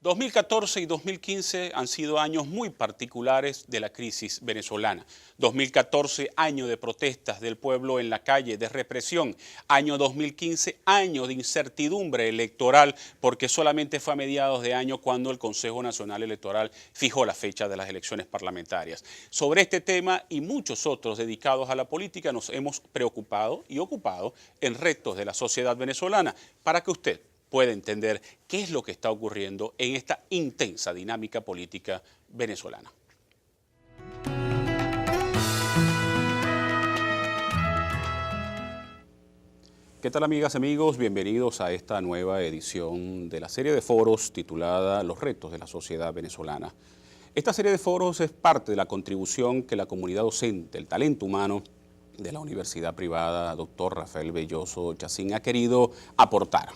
2014 y 2015 han sido años muy particulares de la crisis venezolana. 2014, año de protestas del pueblo en la calle, de represión. Año 2015, año de incertidumbre electoral, porque solamente fue a mediados de año cuando el Consejo Nacional Electoral fijó la fecha de las elecciones parlamentarias. Sobre este tema y muchos otros dedicados a la política nos hemos preocupado y ocupado en retos de la sociedad venezolana para que usted puede entender qué es lo que está ocurriendo en esta intensa dinámica política venezolana. ¿Qué tal, amigas y amigos? Bienvenidos a esta nueva edición de la serie de foros titulada Los retos de la sociedad venezolana. Esta serie de foros es parte de la contribución que la comunidad docente, el talento humano de la Universidad Privada Dr. Rafael Belloso Chacín ha querido aportar,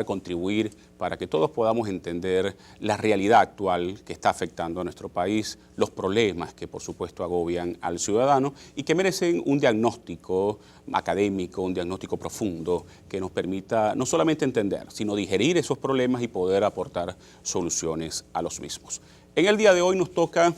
contribuir para que todos podamos entender la realidad actual que está afectando a nuestro país, los problemas que por supuesto agobian al ciudadano y que merecen un diagnóstico académico, un diagnóstico profundo que nos permita no solamente entender, sino digerir esos problemas y poder aportar soluciones a los mismos. En el día de hoy nos toca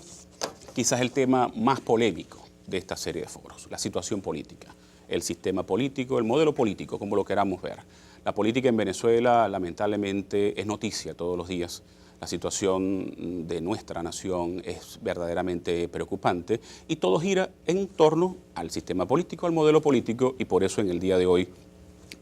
quizás el tema más polémico de esta serie de foros, la situación política, el sistema político, el modelo político, como lo queramos ver. La política en Venezuela lamentablemente es noticia todos los días. La situación de nuestra nación es verdaderamente preocupante y todo gira en torno al sistema político, al modelo político, y por eso en el día de hoy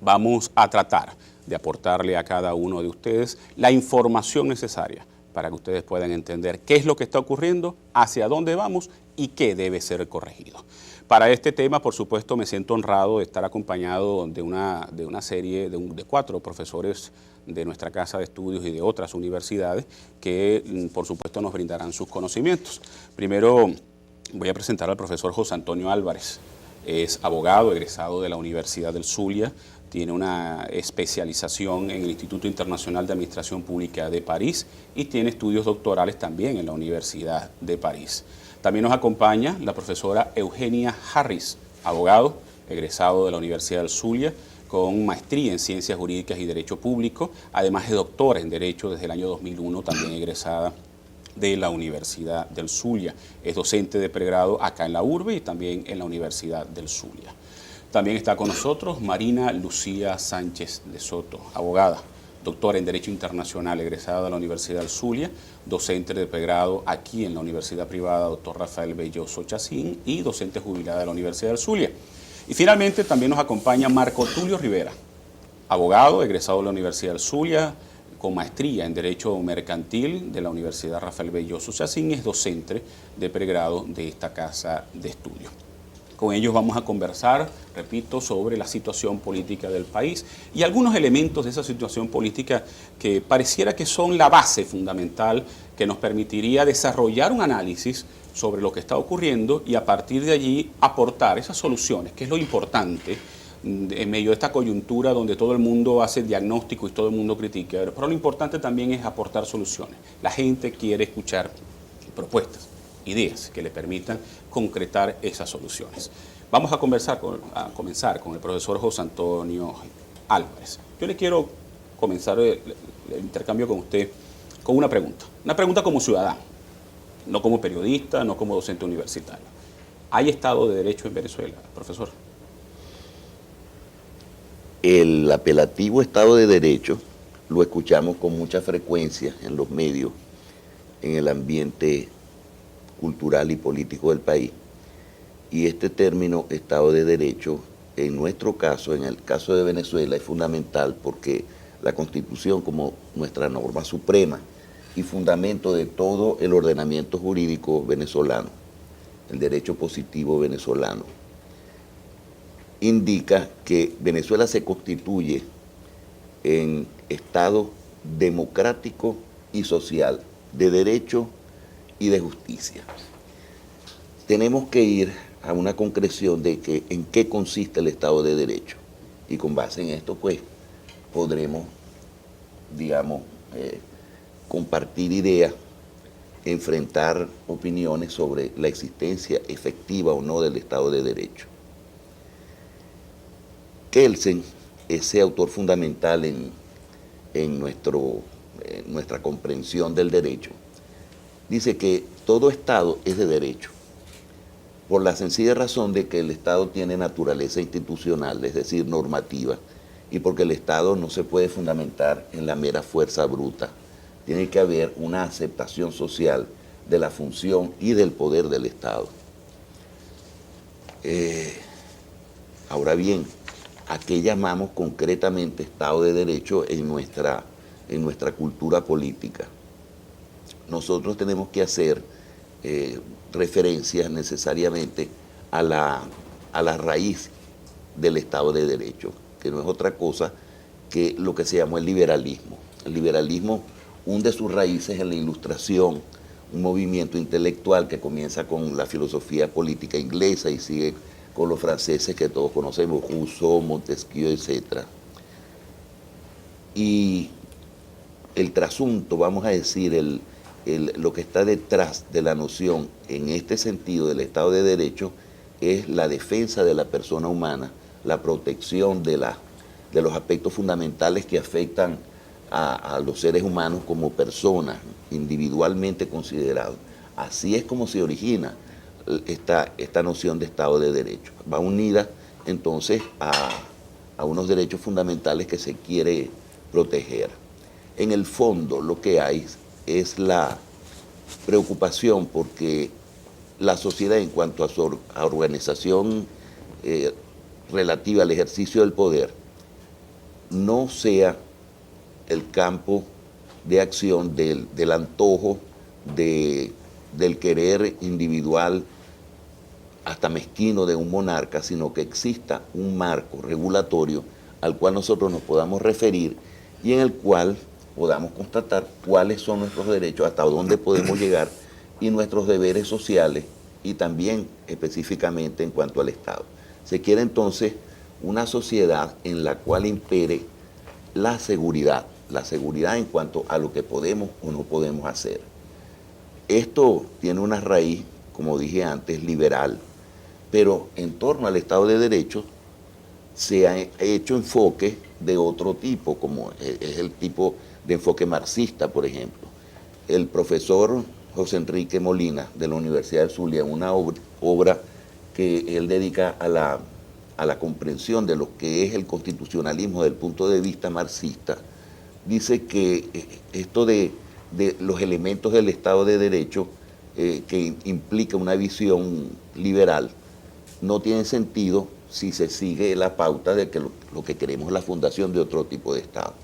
vamos a tratar de aportarle a cada uno de ustedes la información necesaria para que ustedes puedan entender qué es lo que está ocurriendo, hacia dónde vamos y qué debe ser corregido. Para este tema, por supuesto, me siento honrado de estar acompañado de una serie de 4 profesores de nuestra casa de estudios y de otras universidades que, por supuesto, nos brindarán sus conocimientos. Primero, voy a presentar al profesor José Antonio Álvarez. Es abogado, egresado de la Universidad del Zulia, tiene una especialización en el Instituto Internacional de Administración Pública de París y tiene estudios doctorales también en la Universidad de París. También nos acompaña la profesora Eugenia Harris, abogado, egresado de la Universidad del Zulia, con maestría en Ciencias Jurídicas y Derecho Público, además de doctora en Derecho desde el año 2001, también egresada de la Universidad del Zulia. Es docente de pregrado acá en la URBE y también en la Universidad del Zulia. También está con nosotros Marina Lucía Sánchez de Soto, abogada, doctora en Derecho Internacional, egresada de la Universidad del Zulia, docente de pregrado aquí en la Universidad Privada Dr. Rafael Belloso Chacín y docente jubilada de la Universidad del Zulia. Y finalmente también nos acompaña Marco Tulio Rivera, abogado, egresado de la Universidad del Zulia, con maestría en Derecho Mercantil de la Universidad Rafael Belloso Chacín y es docente de pregrado de esta casa de estudio. Con ellos vamos a conversar, repito, sobre la situación política del país y algunos elementos de esa situación política que pareciera que son la base fundamental que nos permitiría desarrollar un análisis sobre lo que está ocurriendo y a partir de allí aportar esas soluciones, que es lo importante en medio de esta coyuntura donde todo el mundo hace diagnóstico y todo el mundo critica. Pero lo importante también es aportar soluciones. La gente quiere escuchar propuestas, ideas que le permitan concretar esas soluciones. Vamos a comenzar con el profesor José Antonio Álvarez. Yo le quiero comenzar el intercambio con usted con una pregunta como ciudadano, no como periodista, no como docente universitario. ¿Hay Estado de Derecho en Venezuela, profesor? El apelativo Estado de Derecho lo escuchamos con mucha frecuencia en los medios, en el ambiente cultural y político del país. Y este término Estado de Derecho, en nuestro caso, en el caso de Venezuela, es fundamental porque la Constitución, como nuestra norma suprema y fundamento de todo el ordenamiento jurídico venezolano, el derecho positivo venezolano, indica que Venezuela se constituye en Estado democrático y social, de derecho y de justicia. Tenemos que ir a una concreción de que en qué consiste el Estado de Derecho y con base en esto pues podremos, digamos, compartir ideas, enfrentar opiniones sobre la existencia efectiva o no del Estado de Derecho. Kelsen, ese autor fundamental en nuestro nuestra comprensión del derecho, dice que todo Estado es de derecho, por la sencilla razón de que el Estado tiene naturaleza institucional, es decir, normativa, y porque el Estado no se puede fundamentar en la mera fuerza bruta. Tiene que haber una aceptación social de la función y del poder del Estado. Ahora bien, ¿a qué llamamos concretamente Estado de Derecho en nuestra cultura política? Nosotros tenemos que hacer referencia necesariamente a la raíz del Estado de Derecho, que no es otra cosa que lo que se llamó el liberalismo. El liberalismo hunde sus raíces en la Ilustración, un movimiento intelectual que comienza con la filosofía política inglesa y sigue con los franceses que todos conocemos, Rousseau, Montesquieu, etc. Y el trasunto, vamos a decir, lo que está detrás de la noción en este sentido del Estado de Derecho es la defensa de la persona humana, la protección de los aspectos fundamentales que afectan a los seres humanos como personas individualmente considerados. Así es como se origina esta noción de Estado de Derecho. Va unida entonces a unos derechos fundamentales que se quiere proteger. En el fondo lo que hay es la preocupación porque la sociedad en cuanto a su organización relativa al ejercicio del poder no sea el campo de acción del antojo, del querer individual hasta mezquino de un monarca, sino que exista un marco regulatorio al cual nosotros nos podamos referir y en el cual podamos constatar cuáles son nuestros derechos, hasta dónde podemos llegar y nuestros deberes sociales y también específicamente en cuanto al Estado. Se quiere entonces una sociedad en la cual impere la seguridad en cuanto a lo que podemos o no podemos hacer. Esto tiene una raíz, como dije antes, liberal, pero en torno al Estado de Derecho se han hecho enfoques de otro tipo, como es el tipo de enfoque marxista, por ejemplo. El profesor José Enrique Molina, de la Universidad del Zulia, una obra que él dedica a la comprensión de lo que es el constitucionalismo desde el punto de vista marxista, dice que esto de los elementos del Estado de Derecho que implica una visión liberal no tiene sentido si se sigue la pauta de que lo que queremos es la fundación de otro tipo de Estado.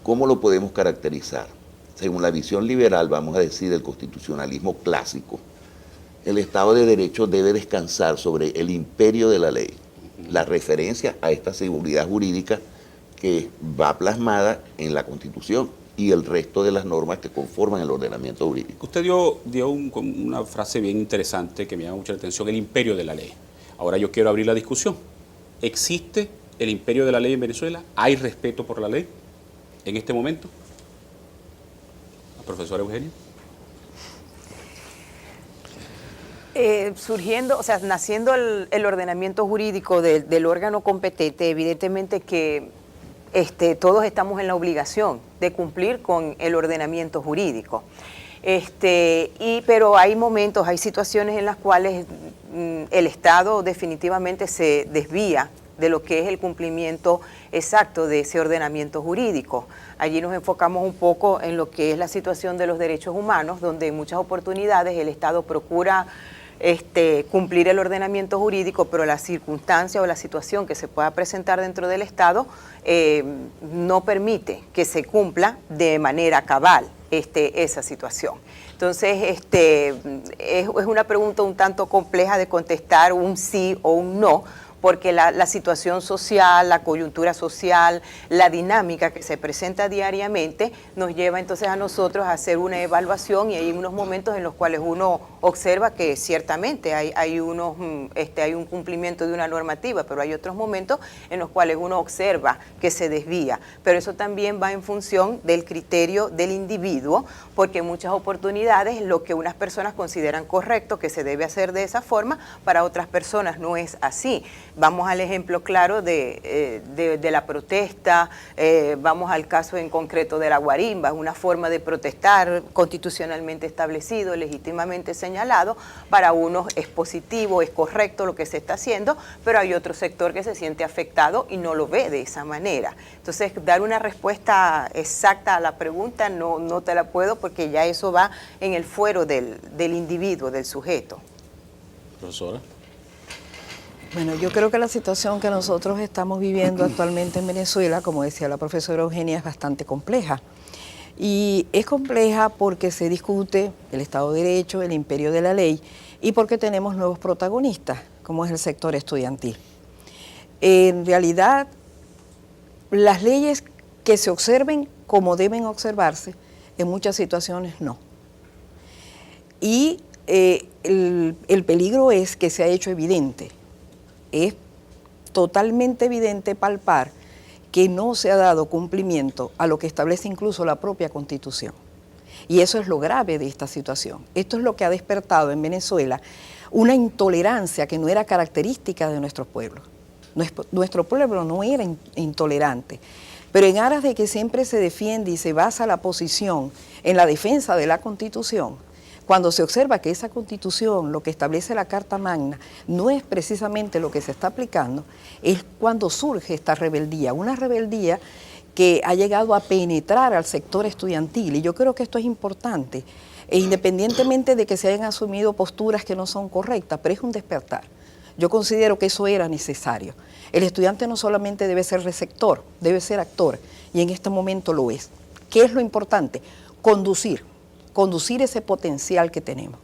¿Cómo lo podemos caracterizar? Según la visión liberal, vamos a decir, del constitucionalismo clásico, el Estado de Derecho debe descansar sobre el imperio de la ley, la referencia a esta seguridad jurídica que va plasmada en la Constitución y el resto de las normas que conforman el ordenamiento jurídico. Usted dio una frase bien interesante que me llama mucho la atención, el imperio de la ley. Ahora yo quiero abrir la discusión. ¿Existe el imperio de la ley en Venezuela? ¿Hay respeto por la ley en este momento? Profesora Eugenia. Naciendo el ordenamiento jurídico del órgano competente, evidentemente que todos estamos en la obligación de cumplir con el ordenamiento jurídico. Pero hay momentos, hay situaciones en las cuales el Estado definitivamente se desvía de lo que es el cumplimiento exacto de ese ordenamiento jurídico. Allí nos enfocamos un poco en lo que es la situación de los derechos humanos, donde en muchas oportunidades el Estado procura cumplir el ordenamiento jurídico, pero la circunstancia o la situación que se pueda presentar dentro del Estado no permite que se cumpla de manera cabal esa situación. Entonces, es una pregunta un tanto compleja de contestar un sí o un no, porque la situación social, la coyuntura social, la dinámica que se presenta diariamente nos lleva entonces a nosotros a hacer una evaluación y hay unos momentos en los cuales uno observa que ciertamente hay un cumplimiento de una normativa, pero hay otros momentos en los cuales uno observa que se desvía. Pero eso también va en función del criterio del individuo, porque en muchas oportunidades lo que unas personas consideran correcto, que se debe hacer de esa forma, para otras personas no es así. Vamos al ejemplo claro de la protesta, vamos al caso en concreto de la guarimba, una forma de protestar constitucionalmente establecido, legítimamente señalado. Para unos es positivo, es correcto lo que se está haciendo, pero hay otro sector que se siente afectado y no lo ve de esa manera. Entonces, dar una respuesta exacta a la pregunta no te la puedo, porque ya eso va en el fuero del individuo, del sujeto. Profesora. Bueno, yo creo que la situación que nosotros estamos viviendo actualmente en Venezuela, como decía la profesora Eugenia, es bastante compleja. Y es compleja porque se discute el Estado de Derecho, el imperio de la ley, y porque tenemos nuevos protagonistas, como es el sector estudiantil. En realidad, las leyes que se observen como deben observarse, en muchas situaciones no. Y el peligro es que se ha hecho evidente. Es totalmente evidente palpar que no se ha dado cumplimiento a lo que establece incluso la propia Constitución. Y eso es lo grave de esta situación. Esto es lo que ha despertado en Venezuela una intolerancia que no era característica de nuestro pueblo. Nuestro pueblo no era intolerante, pero en aras de que siempre se defiende y se basa la posición en la defensa de la Constitución, cuando se observa que esa Constitución, lo que establece la Carta Magna, no es precisamente lo que se está aplicando, es cuando surge esta rebeldía, una rebeldía que ha llegado a penetrar al sector estudiantil. Y yo creo que esto es importante, independientemente de que se hayan asumido posturas que no son correctas, pero es un despertar. Yo considero que eso era necesario. El estudiante no solamente debe ser receptor, debe ser actor, y en este momento lo es. ¿Qué es lo importante? Conducir ese potencial que tenemos.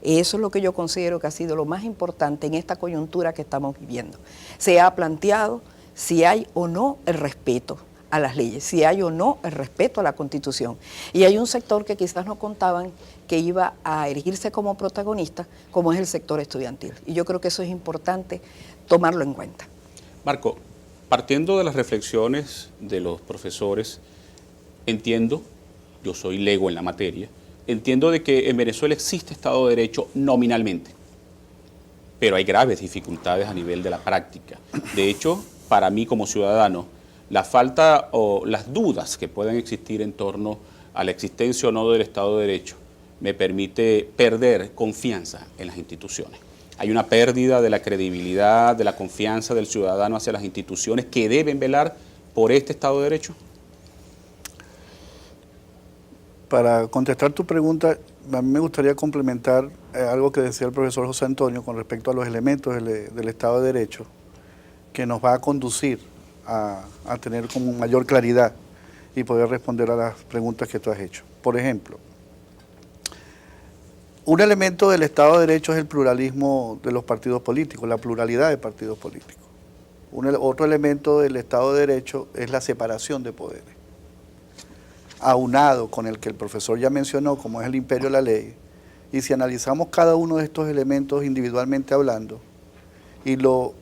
Eso es lo que yo considero que ha sido lo más importante en esta coyuntura que estamos viviendo. Se ha planteado si hay o no el respeto a las leyes, si hay o no el respeto a la Constitución. Y hay un sector que quizás no contaban que iba a erigirse como protagonista, como es el sector estudiantil. Y yo creo que eso es importante tomarlo en cuenta. Marco, partiendo de las reflexiones de los profesores, entiendo, yo soy lego en la materia, entiendo de que en Venezuela existe Estado de Derecho nominalmente, pero hay graves dificultades a nivel de la práctica. De hecho, para mí como ciudadano, la falta o las dudas que puedan existir en torno a la existencia o no del Estado de Derecho me permite perder confianza en las instituciones. Hay una pérdida de la credibilidad, de la confianza del ciudadano hacia las instituciones que deben velar por este Estado de Derecho. Para contestar tu pregunta, a mí me gustaría complementar algo que decía el profesor José Antonio con respecto a los elementos del Estado de Derecho, que nos va a conducir a tener como mayor claridad y poder responder a las preguntas que tú has hecho. Por ejemplo, un elemento del Estado de Derecho es el pluralismo de los partidos políticos, la pluralidad de partidos políticos. Otro elemento del Estado de Derecho es la separación de poderes, aunado con el que el profesor ya mencionó, como es el imperio de la ley. Y si analizamos cada uno de estos elementos individualmente hablando y lo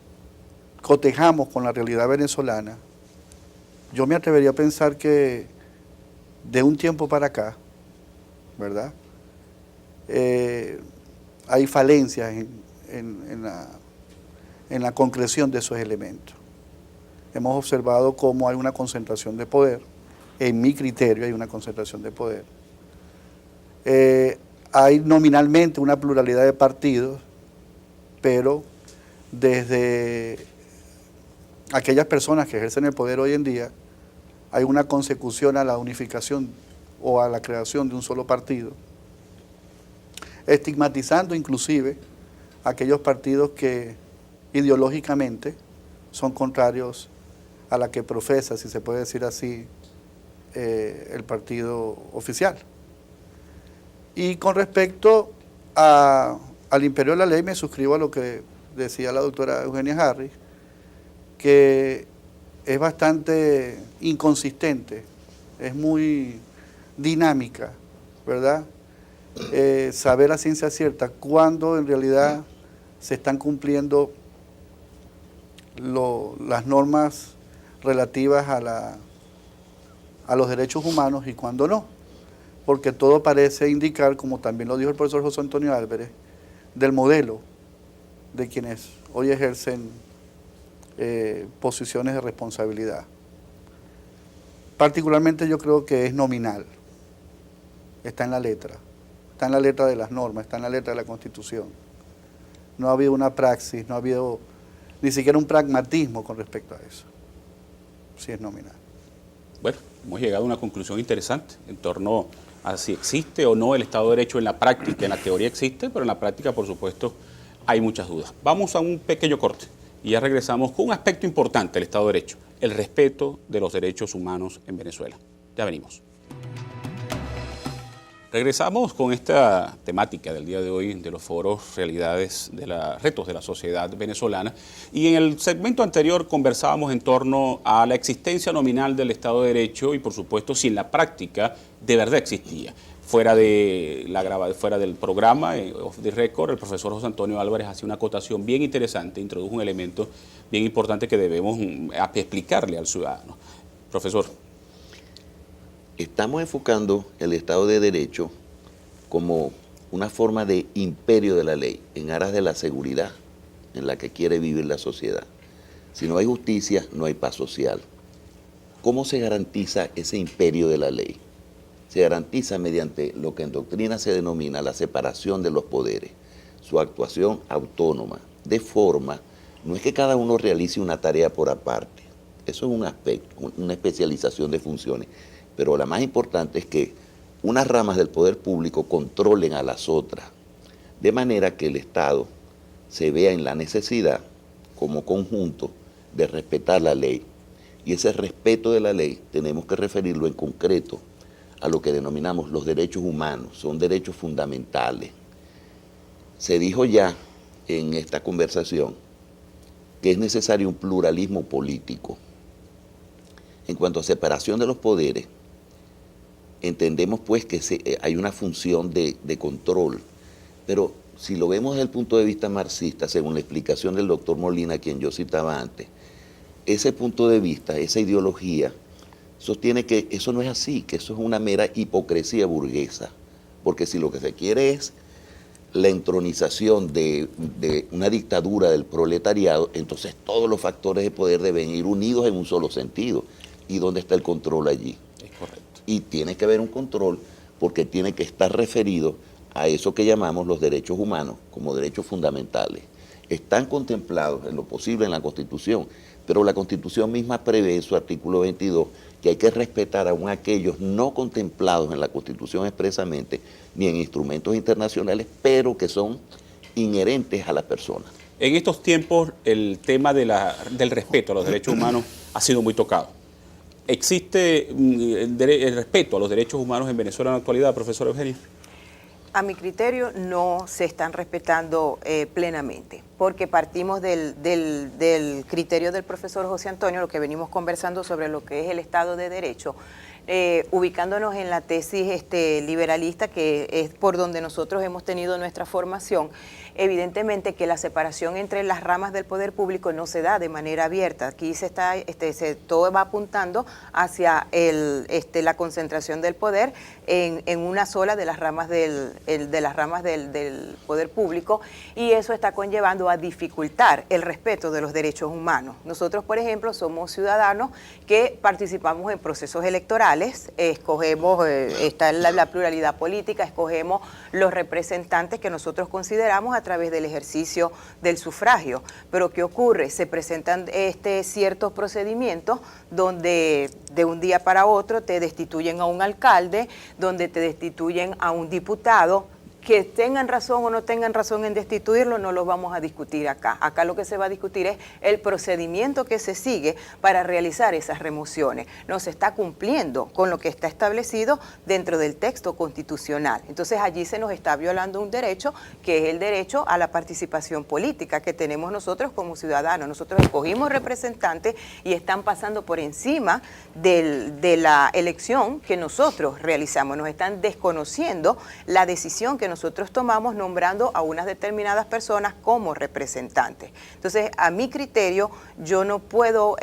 cotejamos con la realidad venezolana, yo me atrevería a pensar que de un tiempo para acá, ¿verdad?, hay falencias en la concreción de esos elementos. Hemos observado cómo hay una concentración de poder. En mi criterio hay una concentración de poder. Hay nominalmente una pluralidad de partidos, pero desde aquellas personas que ejercen el poder hoy en día, hay una consecución a la unificación o a la creación de un solo partido, estigmatizando inclusive aquellos partidos que ideológicamente son contrarios a la que profesa, si se puede decir así, el partido oficial. Y con respecto al imperio de la ley, me suscribo a lo que decía la doctora Eugenia Harris, que es bastante inconsistente, es muy dinámica, ¿verdad? Saber a ciencia cierta cuándo en realidad se están cumpliendo las normas relativas a los derechos humanos y cuándo no, porque todo parece indicar, como también lo dijo el profesor José Antonio Álvarez, del modelo de quienes hoy ejercen posiciones de responsabilidad. Particularmente yo creo que es nominal, está en la letra de las normas, está en la letra de la Constitución. No ha habido una praxis, no ha habido ni siquiera un pragmatismo con respecto a eso. Sí es nominal. Bueno, hemos llegado a una conclusión interesante en torno a si existe o no el Estado de Derecho en la práctica. En la teoría existe, pero en la práctica, por supuesto, hay muchas dudas. Vamos a un pequeño corte y ya regresamos con un aspecto importante del Estado de Derecho, el respeto de los derechos humanos en Venezuela. Ya venimos. Regresamos con esta temática del día de hoy de los foros, realidades, retos de la sociedad venezolana. Y en el segmento anterior conversábamos en torno a la existencia nominal del Estado de Derecho y, por supuesto, si en la práctica de verdad existía. Fuera del programa, off the record, el profesor José Antonio Álvarez hacía una acotación bien interesante, introdujo un elemento bien importante que debemos explicarle al ciudadano. Profesor. Estamos enfocando el Estado de Derecho como una forma de imperio de la ley, en aras de la seguridad en la que quiere vivir la sociedad. Si no hay justicia, no hay paz social. ¿Cómo se garantiza ese imperio de la ley? Se garantiza mediante lo que en doctrina se denomina la separación de los poderes, su actuación autónoma, de forma, no es que cada uno realice una tarea por aparte, eso es un aspecto, una especialización de funciones, pero la más importante es que unas ramas del poder público controlen a las otras, de manera que el Estado se vea en la necesidad, como conjunto, de respetar la ley. Y ese respeto de la ley tenemos que referirlo en concreto a lo que denominamos los derechos humanos, son derechos fundamentales. Se dijo ya en esta conversación que es necesario un pluralismo político. En cuanto a separación de los poderes, entendemos pues que hay una función de control, pero si lo vemos desde el punto de vista marxista, según la explicación del doctor Molina, a quien yo citaba antes, ese punto de vista, esa ideología, sostiene que eso no es así, que eso es una mera hipocresía burguesa, porque si lo que se quiere es la entronización de una dictadura del proletariado, entonces todos los factores de poder deben ir unidos en un solo sentido. ¿Y dónde está el control allí? Es correcto. Y tiene que haber un control porque tiene que estar referido a eso que llamamos los derechos humanos como derechos fundamentales. Están contemplados en lo posible en la Constitución, pero la Constitución misma prevé en su artículo 22 que hay que respetar aún aquellos no contemplados en la Constitución expresamente ni en instrumentos internacionales, pero que son inherentes a la persona. En estos tiempos el tema del respeto a los derechos humanos ha sido muy tocado. ¿Existe el respeto a los derechos humanos en Venezuela en la actualidad, profesor Eugenia? A mi criterio no se están respetando plenamente, porque partimos del criterio del profesor José Antonio, lo que venimos conversando sobre lo que es el Estado de Derecho, ubicándonos en la tesis liberalista, que es por donde nosotros hemos tenido nuestra formación. Evidentemente que la separación entre las ramas del poder público no se da de manera abierta. Aquí todo va apuntando hacia la concentración del poder en una sola de las ramas del poder público, y eso está conllevando a dificultar el respeto de los derechos humanos. Nosotros, por ejemplo, somos ciudadanos que participamos en procesos electorales, escogemos, está la pluralidad política, escogemos los representantes que nosotros consideramos a través del ejercicio del sufragio. Pero ¿qué ocurre? Se presentan ciertos procedimientos donde de un día para otro te destituyen a un alcalde, donde te destituyen a un diputado. Que tengan razón o no tengan razón en destituirlo, no lo vamos a discutir acá. Acá lo que se va a discutir es el procedimiento que se sigue para realizar esas remociones. No se está cumpliendo con lo que está establecido dentro del texto constitucional. Entonces allí se nos está violando un derecho, que es el derecho a la participación política que tenemos nosotros como ciudadanos. Nosotros escogimos representantes y están pasando por encima de la elección que nosotros realizamos. Nos están desconociendo la decisión que nosotros tomamos nombrando a unas determinadas personas como representantes. Entonces, a mi criterio, yo no puedo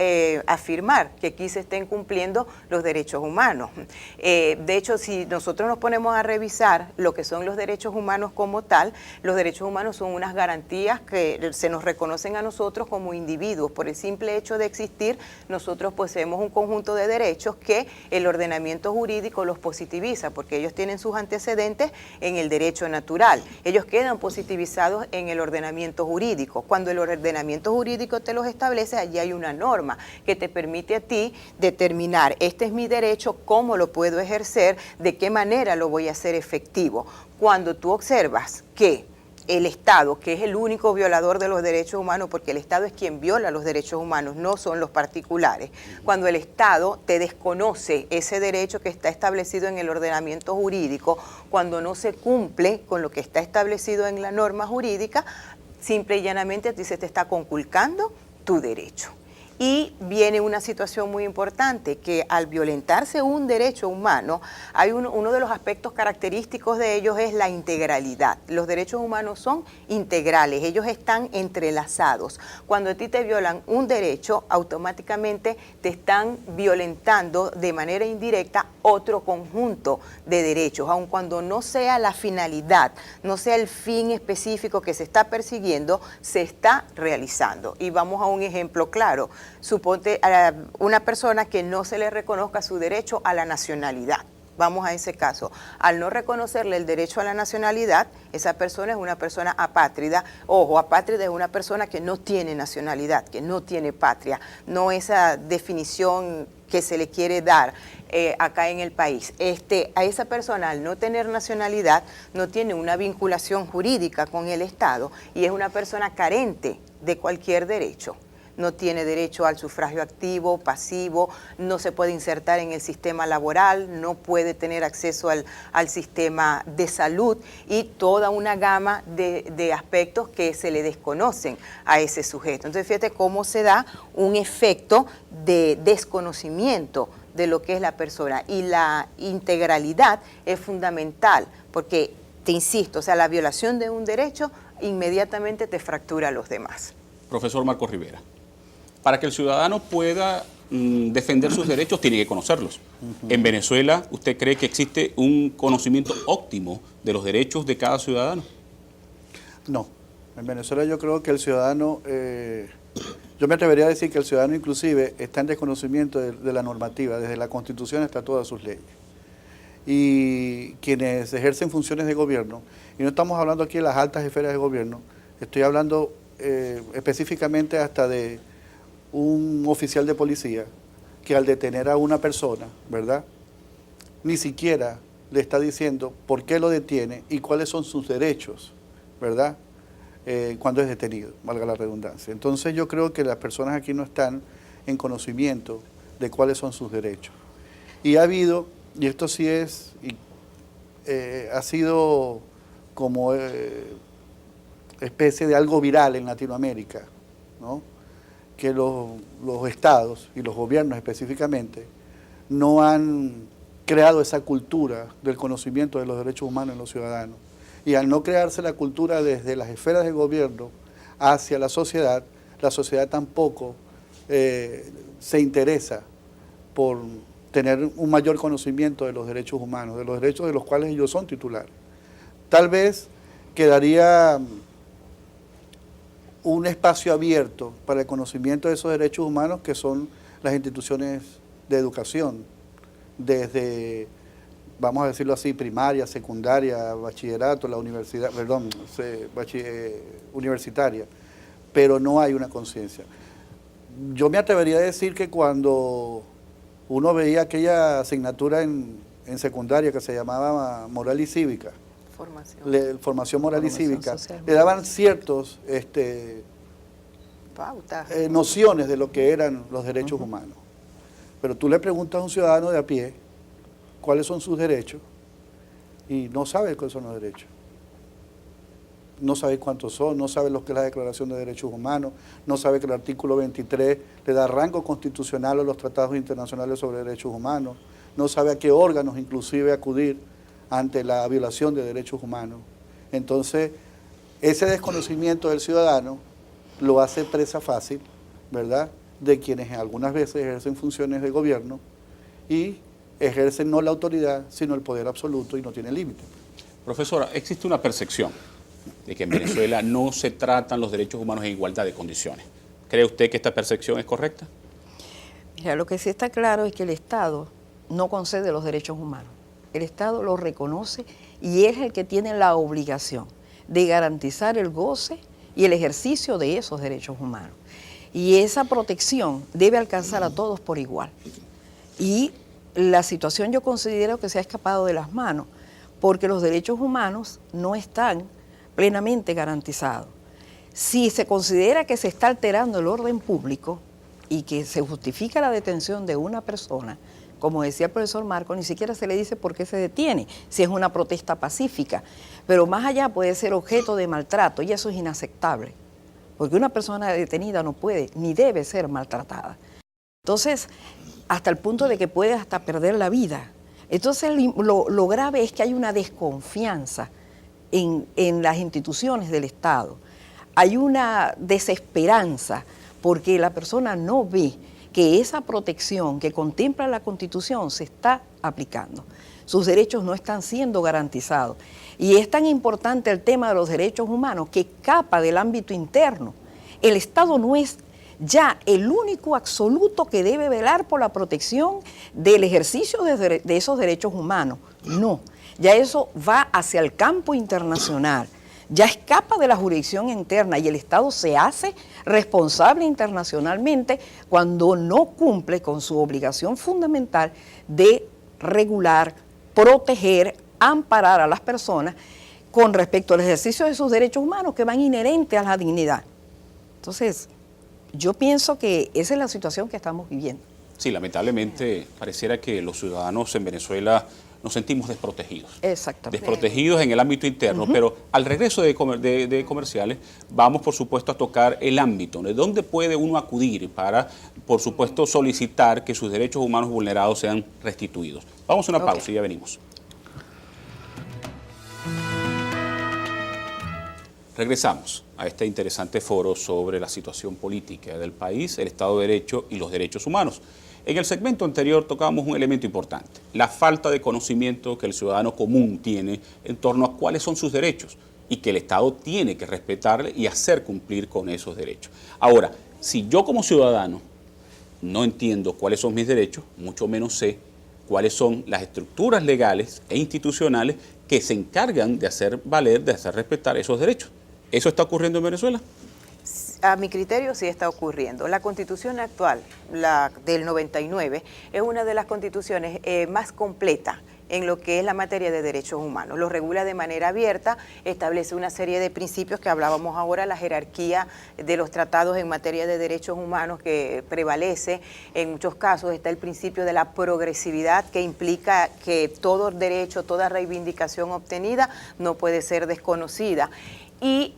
afirmar que aquí se estén cumpliendo los derechos humanos. De hecho, si nosotros nos ponemos a revisar lo que son los derechos humanos como tal, los derechos humanos son unas garantías que se nos reconocen a nosotros como individuos. Por el simple hecho de existir, nosotros poseemos un conjunto de derechos que el ordenamiento jurídico los positiviza, porque ellos tienen sus antecedentes en el derecho natural. Ellos quedan positivizados en el ordenamiento jurídico. Cuando el ordenamiento jurídico te los establece, allí hay una norma que te permite a ti determinar, este es mi derecho, cómo lo puedo ejercer, de qué manera lo voy a hacer efectivo. Cuando tú observas que el Estado, que es el único violador de los derechos humanos, porque el Estado es quien viola los derechos humanos, no son los particulares. Cuando el Estado te desconoce ese derecho que está establecido en el ordenamiento jurídico, cuando no se cumple con lo que está establecido en la norma jurídica, simple y llanamente a ti se te está conculcando tu derecho. Y viene una situación muy importante, que al violentarse un derecho humano, hay uno de los aspectos característicos de ellos es la integralidad. Los derechos humanos son integrales, ellos están entrelazados. Cuando a ti te violan un derecho, automáticamente te están violentando de manera indirecta otro conjunto de derechos, aun cuando no sea la finalidad, no sea el fin específico que se está persiguiendo, se está realizando. Y vamos a un ejemplo claro. Suponte a una persona que no se le reconozca su derecho a la nacionalidad. Vamos a ese caso. Al no reconocerle el derecho a la nacionalidad, esa persona es una persona apátrida. Ojo, apátrida es una persona que no tiene nacionalidad, que no tiene patria. No esa definición que se le quiere dar acá en el país. A esa persona, al no tener nacionalidad, no tiene una vinculación jurídica con el Estado y es una persona carente de cualquier derecho. No tiene derecho al sufragio activo, pasivo, no se puede insertar en el sistema laboral, no puede tener acceso al sistema de salud y toda una gama de aspectos que se le desconocen a ese sujeto. Entonces, fíjate cómo se da un efecto de desconocimiento de lo que es la persona, y la integralidad es fundamental porque, te insisto, o sea, la violación de un derecho inmediatamente te fractura a los demás. Profesor Marcos Rivera, para que el ciudadano pueda defender sus derechos, tiene que conocerlos. En Venezuela, ¿usted cree que existe un conocimiento óptimo de los derechos de cada ciudadano? No. En Venezuela yo creo que el ciudadano, yo me atrevería a decir que el ciudadano inclusive está en desconocimiento de la normativa, desde la Constitución hasta todas sus leyes. Y quienes ejercen funciones de gobierno, y no estamos hablando aquí de las altas esferas de gobierno, estoy hablando específicamente hasta de un oficial de policía que al detener a una persona, ¿verdad?, ni siquiera le está diciendo por qué lo detiene y cuáles son sus derechos, ¿verdad?, cuando es detenido, valga la redundancia. Entonces yo creo que las personas aquí no están en conocimiento de cuáles son sus derechos. Y ha habido, y esto sí es, ha sido como especie de algo viral en Latinoamérica, ¿no?, que los estados y los gobiernos específicamente no han creado esa cultura del conocimiento de los derechos humanos en los ciudadanos. Y al no crearse la cultura desde las esferas del gobierno hacia la sociedad tampoco se interesa por tener un mayor conocimiento de los derechos humanos, de los derechos de los cuales ellos son titulares. Tal vez quedaría un espacio abierto para el conocimiento de esos derechos humanos, que son las instituciones de educación, desde, vamos a decirlo así, primaria, secundaria, bachillerato, la universidad, universitaria, pero no hay una conciencia. Yo me atrevería a decir que cuando uno veía aquella asignatura en secundaria que se llamaba Moral y Cívica, formación moral y cívica, social, le daban ciertos nociones de lo que eran los derechos humanos. Pero tú le preguntas a un ciudadano de a pie cuáles son sus derechos y no sabe cuáles son los derechos. No sabe cuántos son, no sabe lo que es la Declaración de Derechos Humanos, no sabe que el artículo 23 le da rango constitucional a los tratados internacionales sobre derechos humanos, no sabe a qué órganos inclusive acudir ante la violación de derechos humanos. Entonces, ese desconocimiento del ciudadano lo hace presa fácil, ¿verdad?, de quienes algunas veces ejercen funciones de gobierno y ejercen no la autoridad, sino el poder absoluto y no tiene límite. Profesora, existe una percepción de que en Venezuela no se tratan los derechos humanos en igualdad de condiciones. ¿Cree usted que esta percepción es correcta? Mira, lo que sí está claro es que el Estado no concede los derechos humanos. El Estado los reconoce y es el que tiene la obligación de garantizar el goce y el ejercicio de esos derechos humanos. Y esa protección debe alcanzar a todos por igual. Y la situación yo considero que se ha escapado de las manos, porque los derechos humanos no están plenamente garantizados. Si se considera que se está alterando el orden público y que se justifica la detención de una persona, como decía el profesor Marco, ni siquiera se le dice por qué se detiene, si es una protesta pacífica, pero más allá puede ser objeto de maltrato y eso es inaceptable, porque una persona detenida no puede ni debe ser maltratada. Entonces, hasta el punto de que puede hasta perder la vida. Entonces, lo grave es que hay una desconfianza en las instituciones del Estado. Hay una desesperanza porque la persona no ve que esa protección que contempla la Constitución se está aplicando. Sus derechos no están siendo garantizados. Y es tan importante el tema de los derechos humanos que escapa del ámbito interno. El Estado no es ya el único absoluto que debe velar por la protección del ejercicio de esos derechos humanos. No, ya eso va hacia el campo internacional. Ya escapa de la jurisdicción interna y el Estado se hace responsable internacionalmente cuando no cumple con su obligación fundamental de regular, proteger, amparar a las personas con respecto al ejercicio de sus derechos humanos que van inherentes a la dignidad. Entonces, yo pienso que esa es la situación que estamos viviendo. Sí, lamentablemente pareciera que los ciudadanos en Venezuela nos sentimos desprotegidos. Exactamente. Desprotegidos en el ámbito interno, pero al regreso de comerciales vamos, por supuesto, a tocar el ámbito, de dónde puede uno acudir para, por supuesto, solicitar que sus derechos humanos vulnerados sean restituidos. Vamos a una pausa y ya venimos. Regresamos a este interesante foro sobre la situación política del país, el Estado de Derecho y los derechos humanos. En el segmento anterior tocábamos un elemento importante, la falta de conocimiento que el ciudadano común tiene en torno a cuáles son sus derechos y que el Estado tiene que respetarle y hacer cumplir con esos derechos. Ahora, si yo como ciudadano no entiendo cuáles son mis derechos, mucho menos sé cuáles son las estructuras legales e institucionales que se encargan de hacer valer, de hacer respetar esos derechos. ¿Eso está ocurriendo en Venezuela? A mi criterio sí está ocurriendo. La Constitución actual, la del 99, es una de las constituciones más completas en lo que es la materia de derechos humanos. Lo regula de manera abierta, establece una serie de principios que hablábamos ahora, la jerarquía de los tratados en materia de derechos humanos que prevalece. En muchos casos está el principio de la progresividad, que implica que todo derecho, toda reivindicación obtenida no puede ser desconocida. Y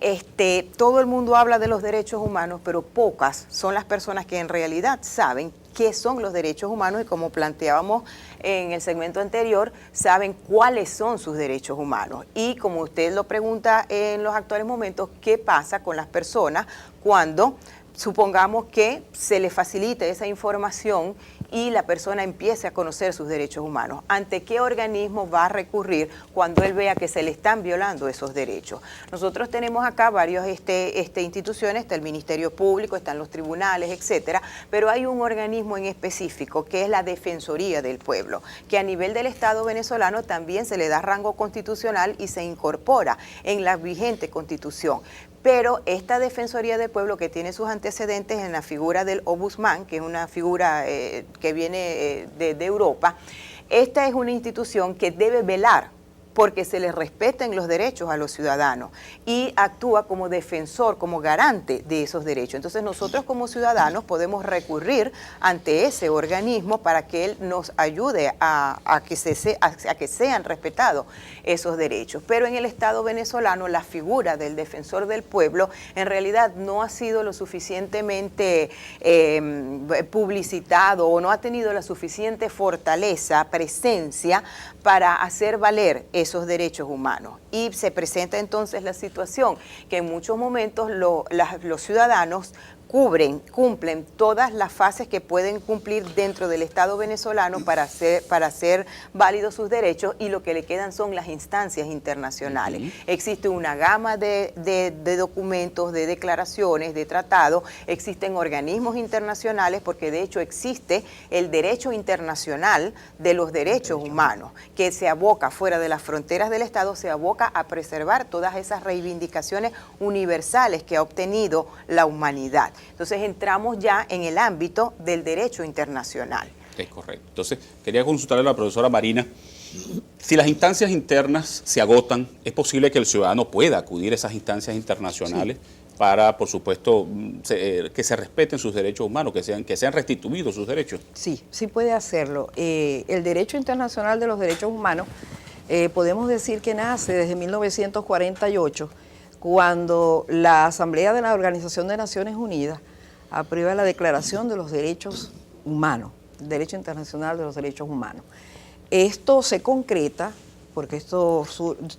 todo el mundo habla de los derechos humanos, pero pocas son las personas que en realidad saben qué son los derechos humanos y, como planteábamos en el segmento anterior, saben cuáles son sus derechos humanos. Y como usted lo pregunta en los actuales momentos, ¿qué pasa con las personas cuando supongamos que se le facilite esa información y la persona empiece a conocer sus derechos humanos? ¿Ante qué organismo va a recurrir cuando él vea que se le están violando esos derechos? Nosotros tenemos acá varias instituciones, está el Ministerio Público, están los tribunales, etcétera, pero hay un organismo en específico que es la Defensoría del Pueblo, que a nivel del Estado venezolano también se le da rango constitucional y se incorpora en la vigente Constitución. Pero esta Defensoría del Pueblo, que tiene sus antecedentes en la figura del Ombudsman, que es una figura que viene de Europa, esta es una institución que debe velar porque se les respeten los derechos a los ciudadanos y actúa como defensor, como garante de esos derechos. Entonces nosotros como ciudadanos podemos recurrir ante ese organismo para que él nos ayude a que sean respetados esos derechos. Pero en el Estado venezolano la figura del defensor del pueblo en realidad no ha sido lo suficientemente publicitado o no ha tenido la suficiente fortaleza, presencia para hacer valer esos derechos humanos. Y se presenta entonces la situación que en muchos momentos los ciudadanos cumplen todas las fases que pueden cumplir dentro del Estado venezolano para hacer válidos sus derechos, y lo que le quedan son las instancias internacionales. Existe una gama de documentos, de declaraciones, de tratados, existen organismos internacionales, porque de hecho existe el derecho internacional de los derechos humanos, que se aboca fuera de las fronteras del Estado, se aboca a preservar todas esas reivindicaciones universales que ha obtenido la humanidad. Entonces entramos ya en el ámbito del derecho internacional. Es correcto. Entonces, quería consultarle a la profesora Marina, si las instancias internas se agotan, ¿es posible que el ciudadano pueda acudir a esas instancias internacionales para, por supuesto, que se respeten sus derechos humanos, que sean restituidos sus derechos? Sí, sí puede hacerlo. El derecho internacional de los derechos humanos, podemos decir que nace desde 1948, cuando la Asamblea de la Organización de Naciones Unidas aprueba la Declaración de los Derechos Humanos, el Derecho Internacional de los Derechos Humanos. Esto se concreta porque esto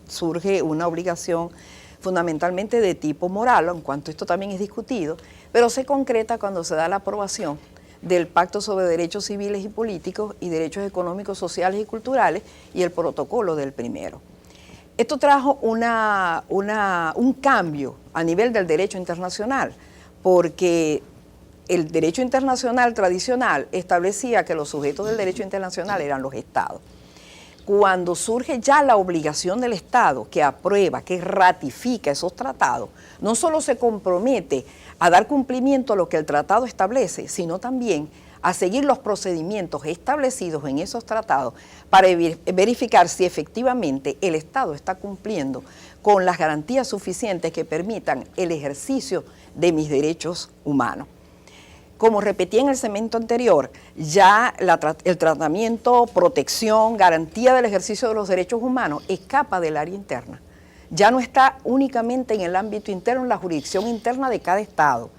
surge una obligación fundamentalmente de tipo moral, en cuanto esto también es discutido, pero se concreta cuando se da la aprobación del Pacto sobre Derechos Civiles y Políticos y Derechos Económicos, Sociales y Culturales y el protocolo del primero. Esto trajo un cambio a nivel del derecho internacional, porque el derecho internacional tradicional establecía que los sujetos del derecho internacional eran los estados. Cuando surge ya la obligación del Estado que aprueba, que ratifica esos tratados, no solo se compromete a dar cumplimiento a lo que el tratado establece, sino también a seguir los procedimientos establecidos en esos tratados para verificar si efectivamente el Estado está cumpliendo con las garantías suficientes que permitan el ejercicio de mis derechos humanos. Como repetí en el segmento anterior, ya el tratamiento, protección, garantía del ejercicio de los derechos humanos escapa del área interna. Ya no está únicamente en el ámbito interno, en la jurisdicción interna de cada Estado,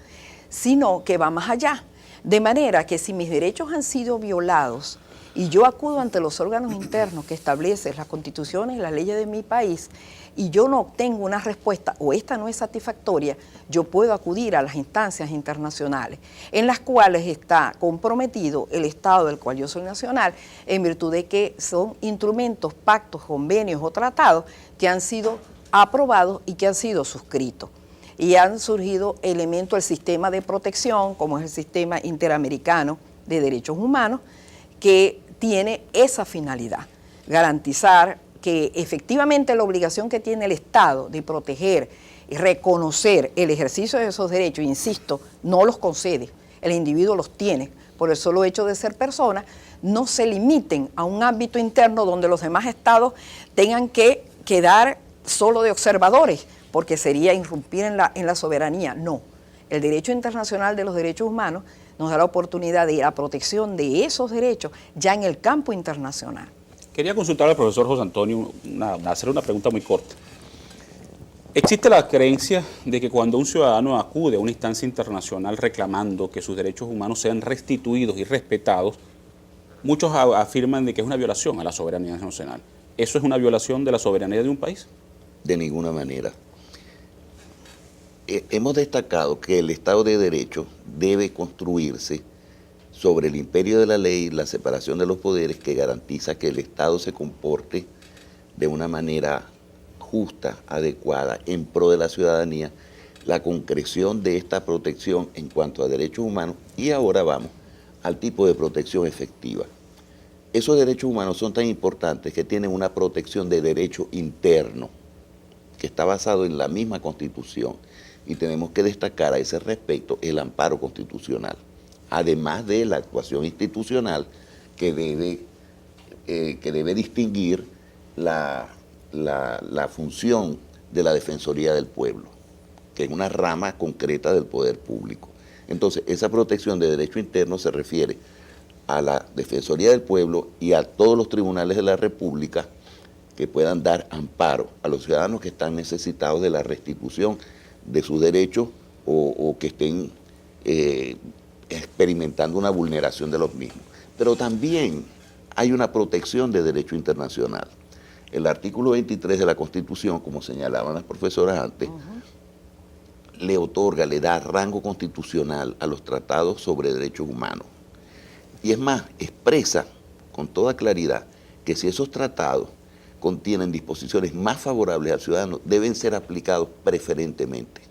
sino que va más allá. De manera que si mis derechos han sido violados y yo acudo ante los órganos internos que establecen las constituciones y las leyes de mi país y yo no obtengo una respuesta o esta no es satisfactoria, yo puedo acudir a las instancias internacionales en las cuales está comprometido el Estado del cual yo soy nacional, en virtud de que son instrumentos, pactos, convenios o tratados que han sido aprobados y que han sido suscritos. Y han surgido elementos del sistema de protección, como es el sistema interamericano de derechos humanos, que tiene esa finalidad, garantizar que efectivamente la obligación que tiene el Estado de proteger y reconocer el ejercicio de esos derechos, insisto, no los concede, el individuo los tiene por el solo hecho de ser persona, no se limiten a un ámbito interno donde los demás estados tengan que quedar solo de observadores, porque sería irrumpir en la soberanía. No, el derecho internacional de los derechos humanos nos da la oportunidad de ir a protección de esos derechos ya en el campo internacional. Quería consultar al profesor José Antonio, hacer una pregunta muy corta. ¿Existe la creencia de que cuando un ciudadano acude a una instancia internacional reclamando que sus derechos humanos sean restituidos y respetados, muchos afirman de que es una violación a la soberanía nacional? ¿Eso es una violación de la soberanía de un país? De ninguna manera. Hemos destacado que el Estado de Derecho debe construirse sobre el imperio de la ley, la separación de los poderes, que garantiza que el Estado se comporte de una manera justa, adecuada, en pro de la ciudadanía, la concreción de esta protección en cuanto a derechos humanos. Y ahora vamos al tipo de protección efectiva. Esos derechos humanos son tan importantes que tienen una protección de derecho interno, que está basado en la misma Constitución. Y tenemos que destacar a ese respecto el amparo constitucional, además de la actuación institucional que debe distinguir la función de la Defensoría del Pueblo, que es una rama concreta del poder público. Entonces, esa protección de derecho interno se refiere a la Defensoría del Pueblo y a todos los tribunales de la República que puedan dar amparo a los ciudadanos que están necesitados de la restitución de sus derechos o que estén experimentando una vulneración de los mismos. Pero también hay una protección de derecho internacional. El artículo 23 de la Constitución, como señalaban las profesoras antes, le otorga, le da rango constitucional a los tratados sobre derechos humanos. Y es más, expresa con toda claridad que si esos tratados contienen disposiciones más favorables al ciudadano, deben ser aplicados preferentemente.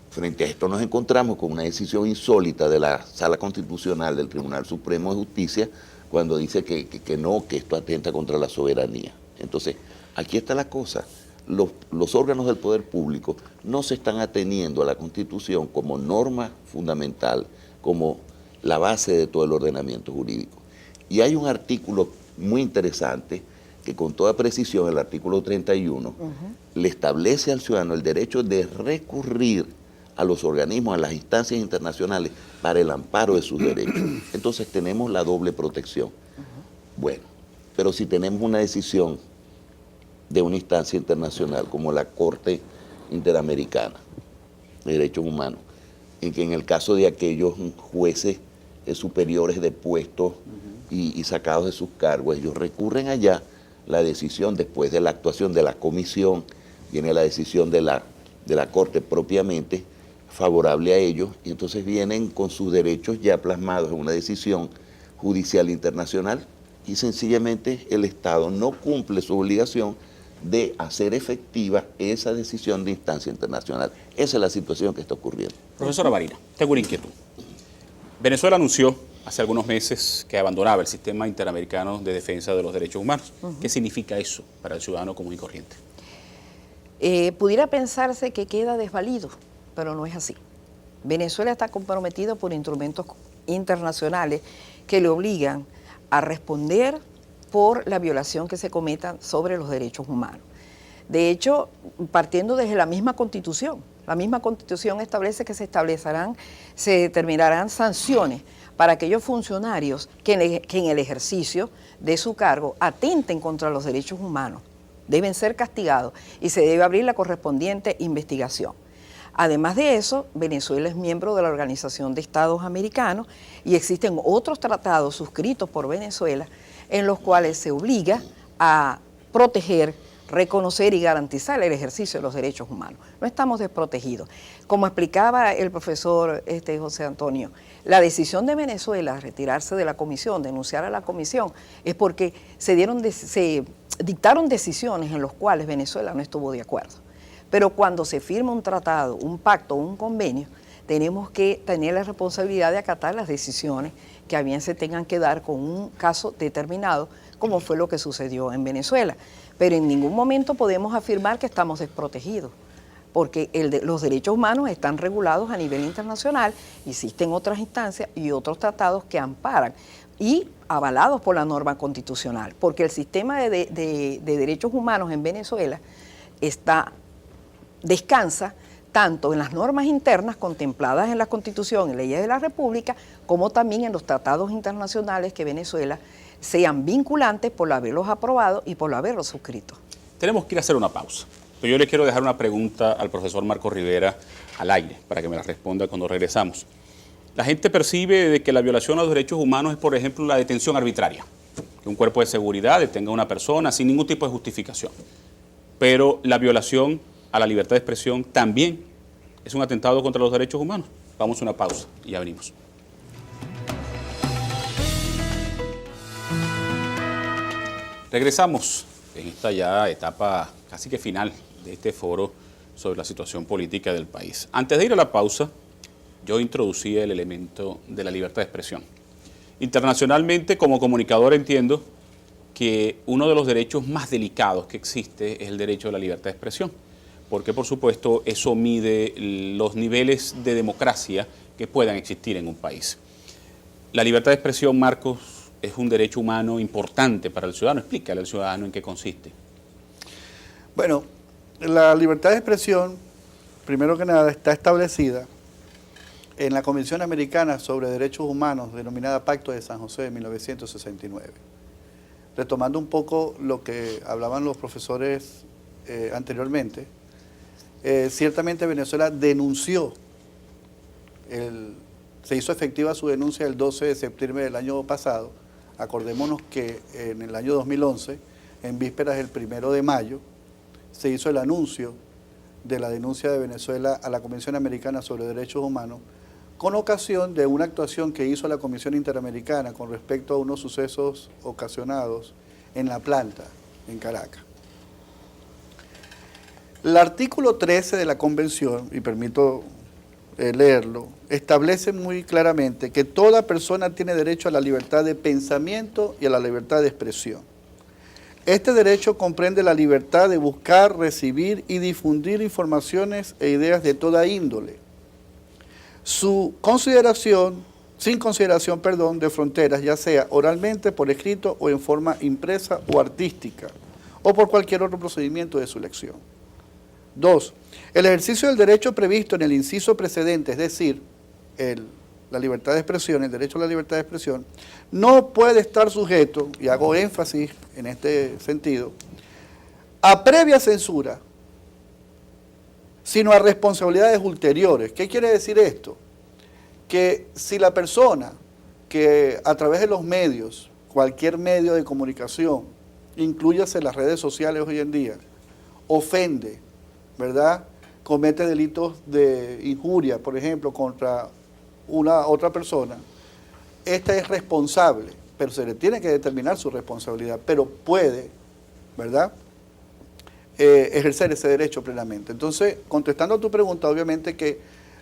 Frente a esto nos encontramos con una decisión insólita de la Sala Constitucional del Tribunal Supremo de Justicia cuando dice que esto atenta contra la soberanía. Entonces, aquí está la cosa. Los órganos del poder público no se están ateniendo a la Constitución como norma fundamental, como la base de todo el ordenamiento jurídico. Y hay un artículo muy interesante que con toda precisión, el artículo 31, le establece al ciudadano el derecho de recurrir a los organismos, a las instancias internacionales para el amparo de sus derechos. Entonces tenemos la doble protección. Bueno, pero si tenemos una decisión de una instancia internacional como la Corte Interamericana de Derechos Humanos, en que en el caso de aquellos jueces superiores depuestos y sacados de sus cargos, ellos recurren allá, la decisión después de la actuación de la comisión, viene la decisión de la Corte propiamente favorable a ellos, y entonces vienen con sus derechos ya plasmados en una decisión judicial internacional, y sencillamente el Estado no cumple su obligación de hacer efectiva esa decisión de instancia internacional. Esa es la situación que está ocurriendo. Profesora Marina, tengo una inquietud. Venezuela anunció hace algunos meses que abandonaba el sistema interamericano de defensa de los derechos humanos. ¿Qué significa eso para el ciudadano común y corriente? Pudiera pensarse que queda desvalido, pero no es así. Venezuela está comprometido por instrumentos internacionales que le obligan a responder por la violación que se cometa sobre los derechos humanos. De hecho, partiendo desde la misma Constitución establece que se determinarán sanciones para aquellos funcionarios que en el ejercicio de su cargo atenten contra los derechos humanos. Deben ser castigados y se debe abrir la correspondiente investigación. Además de eso, Venezuela es miembro de la Organización de Estados Americanos y existen otros tratados suscritos por Venezuela en los cuales se obliga a proteger, reconocer y garantizar el ejercicio de los derechos humanos. No estamos desprotegidos. Como explicaba el profesor José Antonio, la decisión de Venezuela de retirarse de la comisión, denunciar a la comisión, es porque se dictaron decisiones en las cuales Venezuela no estuvo de acuerdo. Pero cuando se firma un tratado, un pacto, un convenio, tenemos que tener la responsabilidad de acatar las decisiones que a bien se tengan que dar con un caso determinado, como fue lo que sucedió en Venezuela. Pero en ningún momento podemos afirmar que estamos desprotegidos, porque los derechos humanos están regulados a nivel internacional, existen otras instancias y otros tratados que amparan y avalados por la norma constitucional, porque el sistema de derechos humanos en Venezuela descansa tanto en las normas internas contempladas en la Constitución y leyes de la República, como también en los tratados internacionales que Venezuela sean vinculantes por haberlos aprobado y por haberlos suscrito. Tenemos que ir a hacer una pausa, pero yo le quiero dejar una pregunta al profesor Marco Rivera al aire, para que me la responda cuando regresamos. La gente percibe de que la violación a los derechos humanos es, por ejemplo, la detención arbitraria, que un cuerpo de seguridad detenga a una persona sin ningún tipo de justificación. Pero la violación a la libertad de expresión también es un atentado contra los derechos humanos. Vamos a una pausa y ya venimos. Regresamos en esta ya etapa casi que final de este foro sobre la situación política del país. Antes de ir a la pausa, yo introducía el elemento de la libertad de expresión. Internacionalmente, como comunicador, entiendo que uno de los derechos más delicados que existe es el derecho a la libertad de expresión, porque por supuesto eso mide los niveles de democracia que puedan existir en un país. La libertad de expresión, Marcos, es un derecho humano importante para el ciudadano. Explícale al ciudadano en qué consiste. Bueno, la libertad de expresión, primero que nada, está establecida en la Convención Americana sobre Derechos Humanos, denominada Pacto de San José de 1969. Retomando un poco lo que hablaban los profesores anteriormente, ciertamente Venezuela denunció, se hizo efectiva su denuncia el 12 de septiembre del año pasado. Acordémonos que en el año 2011 en vísperas del 1 de mayo, se hizo el anuncio de la denuncia de Venezuela a la Convención Americana sobre Derechos Humanos, con ocasión de una actuación que hizo la Comisión Interamericana con respecto a unos sucesos ocasionados en la planta, en Caracas. El artículo 13 de la Convención, y permito leerlo, establece muy claramente que toda persona tiene derecho a la libertad de pensamiento y a la libertad de expresión. Este derecho comprende la libertad de buscar, recibir y difundir informaciones e ideas de toda índole. Sin consideración de fronteras, ya sea oralmente, por escrito o en forma impresa o artística, o por cualquier otro procedimiento de su elección. 2. El ejercicio del derecho previsto en el inciso precedente, es decir, la libertad de expresión, el derecho a la libertad de expresión, no puede estar sujeto, y hago énfasis en este sentido, a previa censura, sino a responsabilidades ulteriores. ¿Qué quiere decir esto? Que si la persona que a través de los medios, cualquier medio de comunicación, inclúyase las redes sociales hoy en día, ofende, ¿verdad?, comete delitos de injuria, por ejemplo, contra una otra persona, esta es responsable, pero se le tiene que determinar su responsabilidad, pero puede, ¿verdad?, ejercer ese derecho plenamente. Entonces, contestando a tu pregunta, obviamente que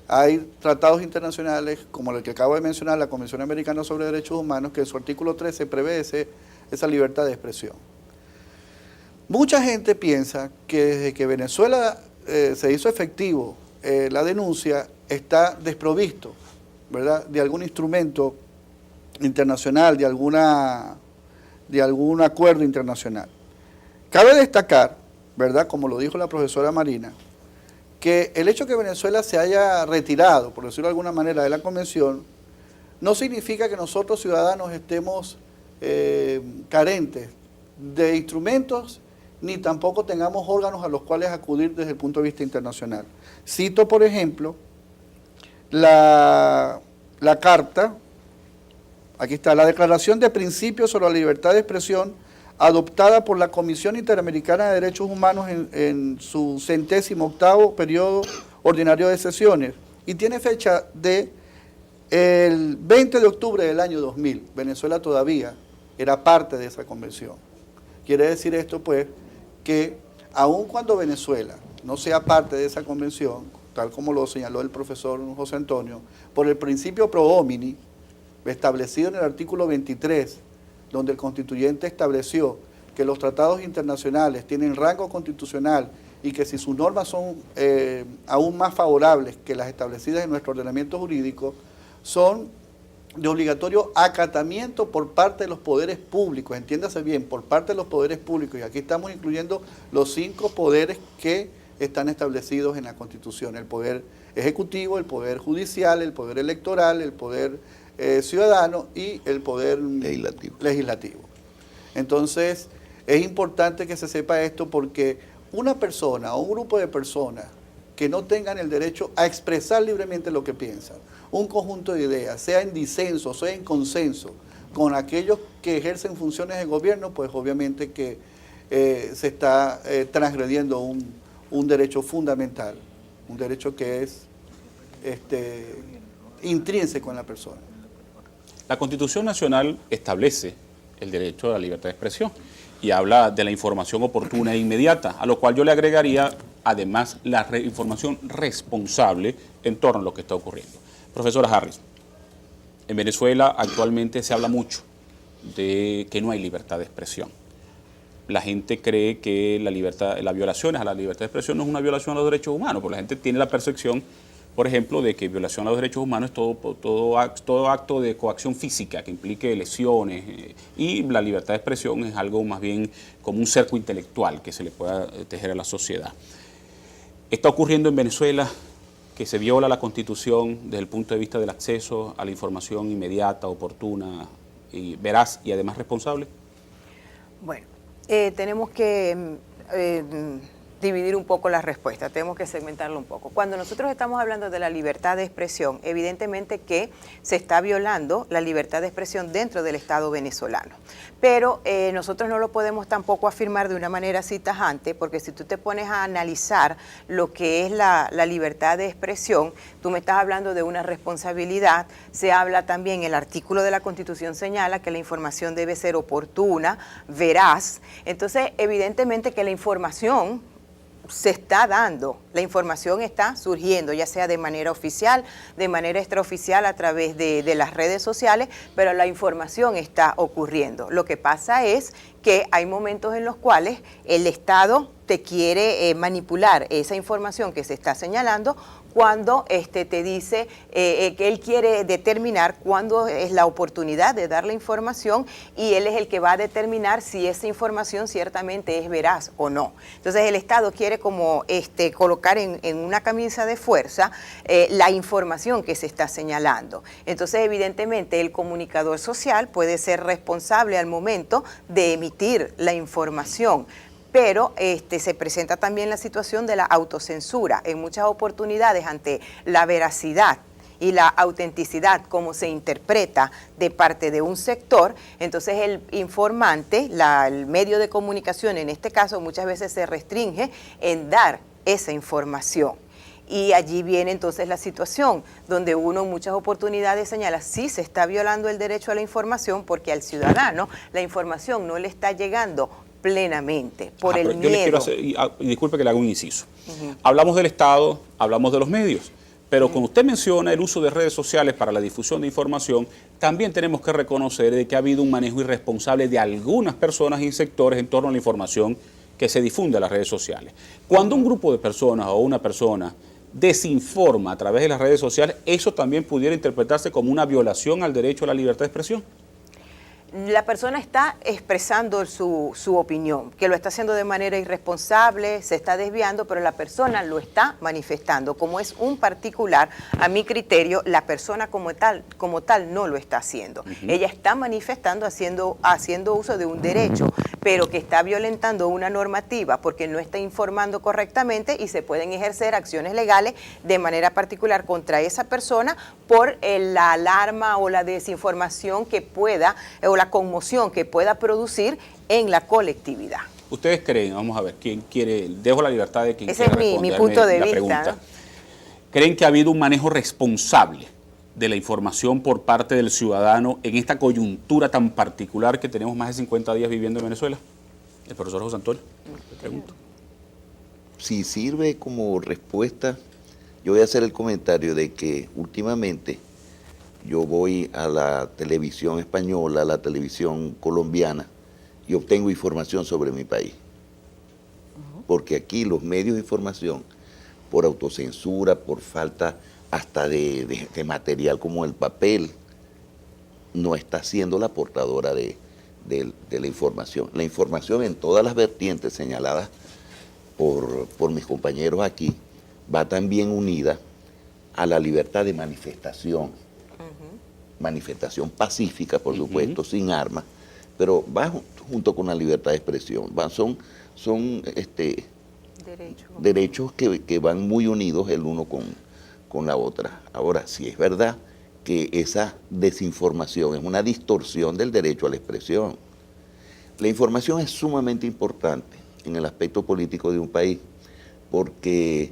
hay tratados internacionales, como el que acabo de mencionar, la Convención Americana sobre Derechos Humanos, que en su artículo 13 prevé esa libertad de expresión. Mucha gente piensa que desde que Venezuela se hizo efectivo la denuncia, está desprovisto, ¿verdad?, de algún instrumento internacional, de algún acuerdo internacional. Cabe destacar, ¿verdad?, como lo dijo la profesora Marina, que el hecho que Venezuela se haya retirado, por decirlo de alguna manera, de la convención, no significa que nosotros ciudadanos estemos carentes de instrumentos, ni tampoco tengamos órganos a los cuales acudir desde el punto de vista internacional. Cito, por ejemplo, la carta, aquí está, la Declaración de Principios sobre la Libertad de Expresión, adoptada por la Comisión Interamericana de Derechos Humanos en su 108º periodo ordinario de sesiones, y tiene fecha de el 20 de octubre del año 2000. Venezuela todavía era parte de esa convención. Quiere decir esto, pues, que aun cuando Venezuela no sea parte de esa convención, tal como lo señaló el profesor José Antonio, por el principio pro homini, establecido en el artículo 23, donde el constituyente estableció que los tratados internacionales tienen rango constitucional y que si sus normas son aún más favorables que las establecidas en nuestro ordenamiento jurídico, son de obligatorio acatamiento por parte de los poderes públicos, entiéndase bien, por parte de los poderes públicos, y aquí estamos incluyendo los 5 poderes que están establecidos en la Constitución: el poder ejecutivo, el poder judicial, el poder electoral, el poder ciudadano y el poder legislativo. Entonces, es importante que se sepa esto, porque una persona o un grupo de personas que no tengan el derecho a expresar libremente lo que piensan, un conjunto de ideas, sea en disenso, sea en consenso, con aquellos que ejercen funciones de gobierno, pues obviamente que se está transgrediendo un derecho fundamental, un derecho que es intrínseco en la persona. La Constitución Nacional establece el derecho a la libertad de expresión y habla de la información oportuna e inmediata, a lo cual yo le agregaría además la información responsable en torno a lo que está ocurriendo. Profesora Harris, en Venezuela actualmente se habla mucho de que no hay libertad de expresión. La gente cree que las violaciones a la libertad de expresión no es una violación a los derechos humanos, porque la gente tiene la percepción, por ejemplo, de que violación a los derechos humanos es todo acto de coacción física que implique lesiones, y la libertad de expresión es algo más bien como un cerco intelectual que se le pueda tejer a la sociedad. Está ocurriendo en Venezuela que se viola la Constitución desde el punto de vista del acceso a la información inmediata, oportuna, y veraz y además responsable. Bueno, tenemos que dividir un poco la respuesta, tenemos que segmentarlo un poco. Cuando nosotros estamos hablando de la libertad de expresión, evidentemente que se está violando la libertad de expresión dentro del Estado venezolano. Pero nosotros no lo podemos tampoco afirmar de una manera así tajante, porque si tú te pones a analizar lo que es la libertad de expresión, tú me estás hablando de una responsabilidad, se habla también, el artículo de la Constitución señala que la información debe ser oportuna, veraz. Entonces, evidentemente que la información se está dando, la información está surgiendo, ya sea de manera oficial, de manera extraoficial a través de las redes sociales, pero la información está ocurriendo. Lo que pasa es que hay momentos en los cuales el Estado te quiere manipular esa información que se está señalando cuando te dice que él quiere determinar cuándo es la oportunidad de dar la información y él es el que va a determinar si esa información ciertamente es veraz o no. Entonces el Estado quiere como colocar en una camisa de fuerza la información que se está señalando. Entonces evidentemente el comunicador social puede ser responsable al momento de emitir la información. Pero se presenta también la situación de la autocensura. En muchas oportunidades, ante la veracidad y la autenticidad como se interpreta de parte de un sector, entonces el informante, el medio de comunicación en este caso, muchas veces se restringe en dar esa información. Y allí viene entonces la situación donde uno en muchas oportunidades señala sí se está violando el derecho a la información porque al ciudadano la información no le está llegando plenamente, por el miedo. Yo le quiero hacer, y disculpe que le haga un inciso. Hablamos del Estado, hablamos de los medios, pero cuando usted menciona el uso de redes sociales para la difusión de información, también tenemos que reconocer de que ha habido un manejo irresponsable de algunas personas y sectores en torno a la información que se difunde en las redes sociales. Cuando un grupo de personas o una persona desinforma a través de las redes sociales, ¿eso también pudiera interpretarse como una violación al derecho a la libertad de expresión? La persona está expresando su opinión, que lo está haciendo de manera irresponsable, se está desviando, pero la persona lo está manifestando. Como es un particular, a mi criterio, la persona como tal no lo está haciendo. Ella está manifestando, haciendo uso de un derecho, pero que está violentando una normativa porque no está informando correctamente y se pueden ejercer acciones legales de manera particular contra esa persona por la alarma o la desinformación que pueda, o la conmoción que pueda producir en la colectividad. ¿Ustedes creen, vamos a ver, quién quiere, dejo la libertad de quien ese quiera es mi punto de la vista, pregunta. ¿no? ¿Creen que ha habido un manejo responsable de la información por parte del ciudadano en esta coyuntura tan particular que tenemos más de 50 días viviendo en Venezuela? El profesor José Antonio, pregunto. Si sirve como respuesta, yo voy a hacer el comentario de que últimamente yo voy a la televisión española, a la televisión colombiana y obtengo información sobre mi país. Porque aquí los medios de información, por autocensura, por falta hasta de material como el papel, no está siendo la portadora de la información. La información en todas las vertientes señaladas por mis compañeros aquí va también unida a la libertad de manifestación. Manifestación pacífica, por supuesto, sin armas, pero va junto con la libertad de expresión. Son derechos que van muy unidos el uno con la otra. Ahora, si es verdad que esa desinformación es una distorsión del derecho a la expresión. La información es sumamente importante en el aspecto político de un país, porque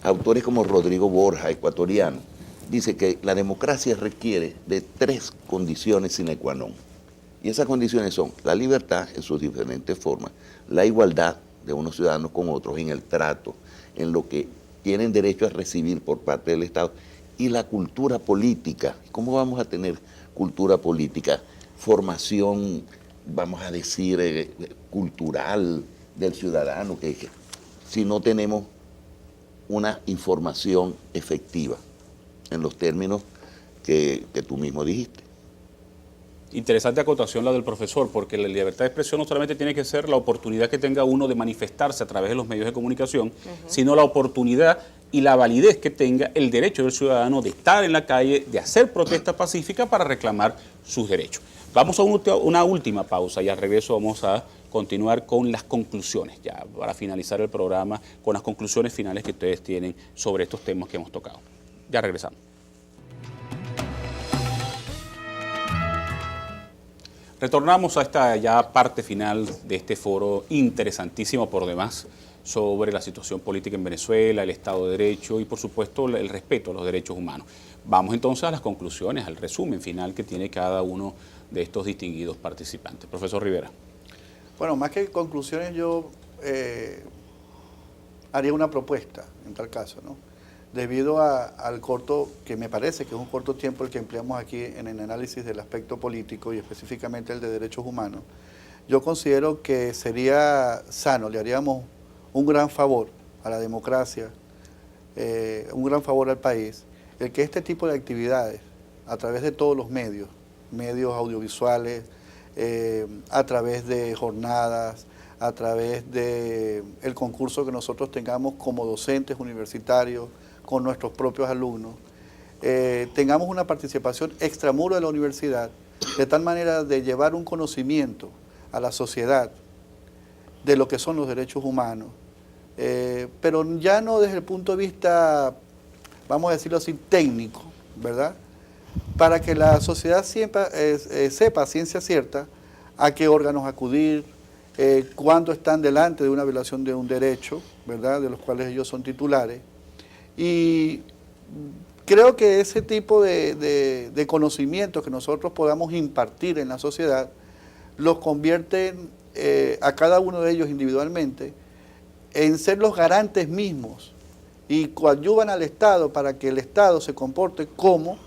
autores como Rodrigo Borja, ecuatoriano, dice que la democracia requiere de 3 condiciones sine qua non. Y esas condiciones son la libertad en sus diferentes formas, la igualdad de unos ciudadanos con otros en el trato, en lo que tienen derecho a recibir por parte del Estado, y la cultura política. ¿Cómo vamos a tener cultura política? Formación, vamos a decir, cultural del ciudadano, que si no tenemos una información efectiva en los términos que tú mismo dijiste. Interesante acotación la del profesor, porque la libertad de expresión no solamente tiene que ser la oportunidad que tenga uno de manifestarse a través de los medios de comunicación, sino la oportunidad y la validez que tenga el derecho del ciudadano de estar en la calle, de hacer protesta pacífica para reclamar sus derechos. Vamos a una última pausa y al regreso vamos a continuar con las conclusiones, ya para finalizar el programa, con las conclusiones finales que ustedes tienen sobre estos temas que hemos tocado. Ya regresamos. Retornamos a esta ya parte final de este foro interesantísimo por demás sobre la situación política en Venezuela, el Estado de Derecho y por supuesto el respeto a los derechos humanos. Vamos entonces a las conclusiones, al resumen final que tiene cada uno de estos distinguidos participantes. Profesor Rivera. Bueno, más que conclusiones yo haría una propuesta en tal caso, ¿no? Debido al corto, que me parece que es un corto tiempo el que empleamos aquí en el análisis del aspecto político y específicamente el de derechos humanos, yo considero que sería sano, le haríamos un gran favor a la democracia, un gran favor al país, el que este tipo de actividades, a través de todos los medios audiovisuales, a través de jornadas, a través del concurso que nosotros tengamos como docentes universitarios, con nuestros propios alumnos, tengamos una participación extramuro de la universidad, de tal manera de llevar un conocimiento a la sociedad de lo que son los derechos humanos, pero ya no desde el punto de vista, vamos a decirlo así, técnico, ¿verdad? Para que la sociedad siempre sepa a ciencia cierta a qué órganos acudir, cuándo están delante de una violación de un derecho, ¿verdad?, de los cuales ellos son titulares. Y creo que ese tipo de conocimientos que nosotros podamos impartir en la sociedad los convierten a cada uno de ellos individualmente en ser los garantes mismos y coadyuvan al Estado para que el Estado se comporte como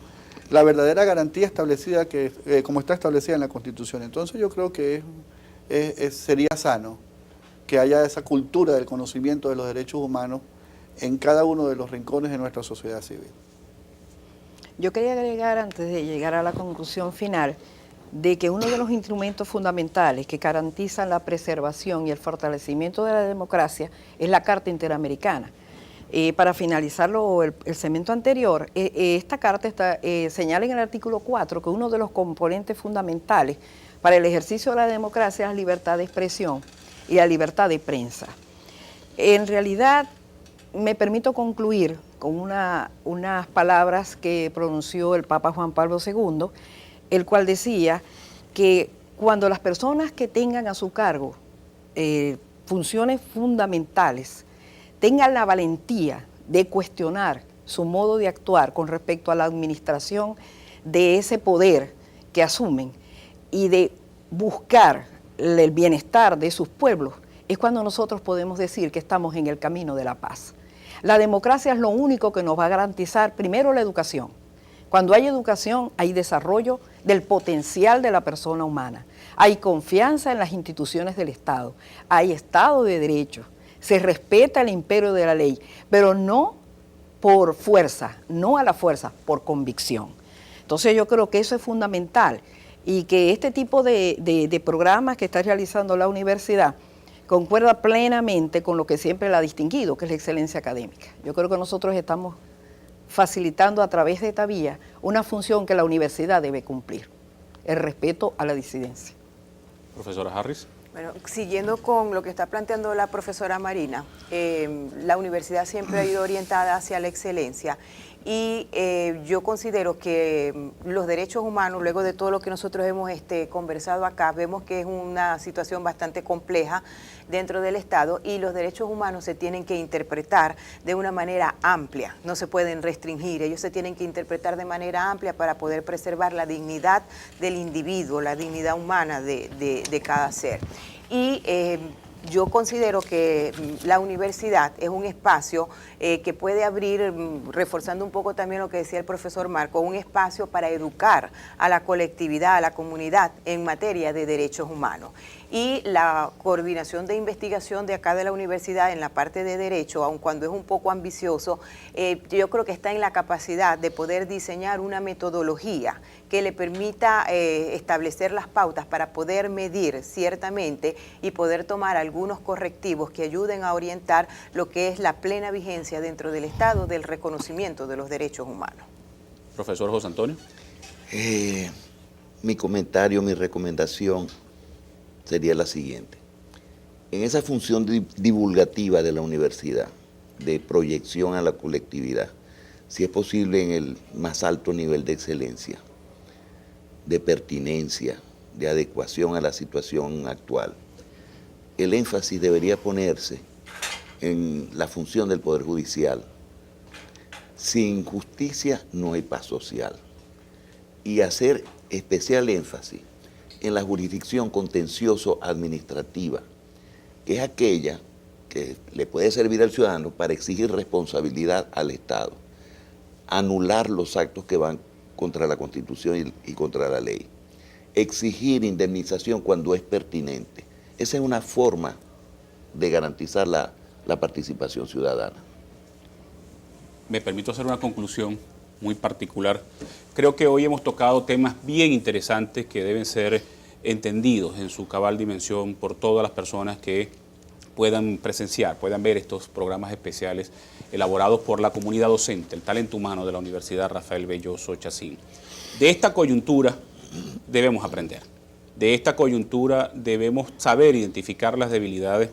la verdadera garantía establecida, como está establecida en la Constitución. Entonces yo creo que sería sano que haya esa cultura del conocimiento de los derechos humanos en cada uno de los rincones de nuestra sociedad civil. Yo quería agregar, antes de llegar a la conclusión final, de que uno de los instrumentos fundamentales que garantizan la preservación y el fortalecimiento de la democracia es la Carta Interamericana. Para finalizar el segmento anterior, esta carta señala en el artículo 4 que uno de los componentes fundamentales para el ejercicio de la democracia es la libertad de expresión y la libertad de prensa. En realidad, me permito concluir con unas palabras que pronunció el Papa Juan Pablo II, el cual decía que cuando las personas que tengan a su cargo funciones fundamentales tengan la valentía de cuestionar su modo de actuar con respecto a la administración de ese poder que asumen y de buscar el bienestar de sus pueblos, es cuando nosotros podemos decir que estamos en el camino de la paz. La democracia es lo único que nos va a garantizar, primero, la educación. Cuando hay educación, hay desarrollo del potencial de la persona humana. Hay confianza en las instituciones del Estado. Hay Estado de Derecho. Se respeta el imperio de la ley, pero no por fuerza, no a la fuerza, por convicción. Entonces yo creo que eso es fundamental y que este tipo de programas que está realizando la universidad concuerda plenamente con lo que siempre la ha distinguido, que es la excelencia académica. Yo creo que nosotros estamos facilitando a través de esta vía una función que la universidad debe cumplir, el respeto a la disidencia. Profesora Harris. Bueno, siguiendo con lo que está planteando la profesora Marina, la universidad siempre ha ido orientada hacia la excelencia y yo considero que los derechos humanos, luego de todo lo que nosotros hemos conversado acá, vemos que es una situación bastante compleja dentro del Estado y los derechos humanos se tienen que interpretar de una manera amplia, no se pueden restringir, ellos se tienen que interpretar de manera amplia para poder preservar la dignidad del individuo, la dignidad humana de cada ser. Y yo considero que la universidad es un espacio que puede abrir, reforzando un poco también lo que decía el profesor Marco, un espacio para educar a la colectividad, a la comunidad en materia de derechos humanos. Y la coordinación de investigación de acá de la universidad en la parte de derecho, aun cuando es un poco ambicioso, yo creo que está en la capacidad de poder diseñar una metodología que le permita establecer las pautas para poder medir ciertamente y poder tomar algunos correctivos que ayuden a orientar lo que es la plena vigencia dentro del Estado del reconocimiento de los derechos humanos. Profesor José Antonio. Mi comentario, mi recomendación sería la siguiente. en esa función divulgativa de la universidad, de proyección a la colectividad, si es posible en el más alto nivel de excelencia, de pertinencia, de adecuación a la situación actual. El énfasis debería ponerse en la función del Poder Judicial. Sin justicia no hay paz social. Y hacer especial énfasis en la jurisdicción contencioso-administrativa, que es aquella que le puede servir al ciudadano para exigir responsabilidad al Estado, anular los actos que van contra la Constitución y contra la ley, exigir indemnización cuando es pertinente. Esa es una forma de garantizar la participación ciudadana. Me permito hacer una conclusión muy particular. Creo que hoy hemos tocado temas bien interesantes que deben ser entendidos en su cabal dimensión por todas las personas que puedan presenciar, puedan ver estos programas especiales elaborados por la comunidad docente, el talento humano de la Universidad Rafael Belloso Chacín. De esta coyuntura debemos aprender. De esta coyuntura debemos saber identificar las debilidades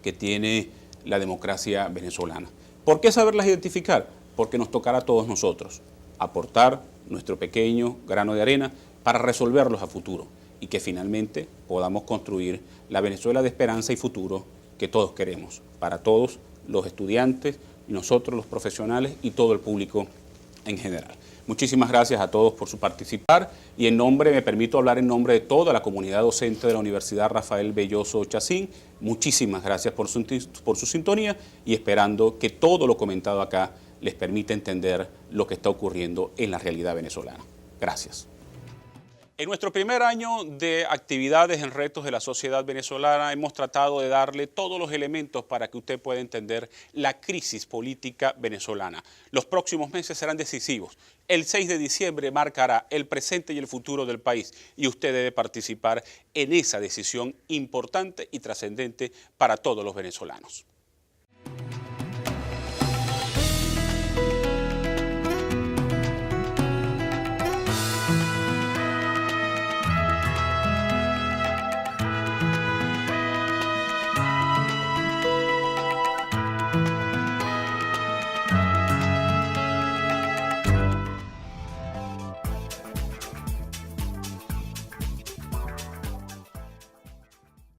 que tiene la democracia venezolana. ¿Por qué saberlas identificar? Porque nos tocará a todos nosotros aportar nuestro pequeño grano de arena para resolverlos a futuro y que finalmente podamos construir la Venezuela de esperanza y futuro que todos queremos, para todos los estudiantes, nosotros los profesionales y todo el público en general. Muchísimas gracias a todos por su participar y me permito hablar en nombre de toda la comunidad docente de la Universidad Rafael Belloso Chacín. Muchísimas gracias por su sintonía y esperando que todo lo comentado acá les permita entender lo que está ocurriendo en la realidad venezolana. Gracias. En nuestro primer año de actividades en retos de la sociedad venezolana hemos tratado de darle todos los elementos para que usted pueda entender la crisis política venezolana. Los próximos meses serán decisivos. El 6 de diciembre marcará el presente y el futuro del país y usted debe participar en esa decisión importante y trascendente para todos los venezolanos.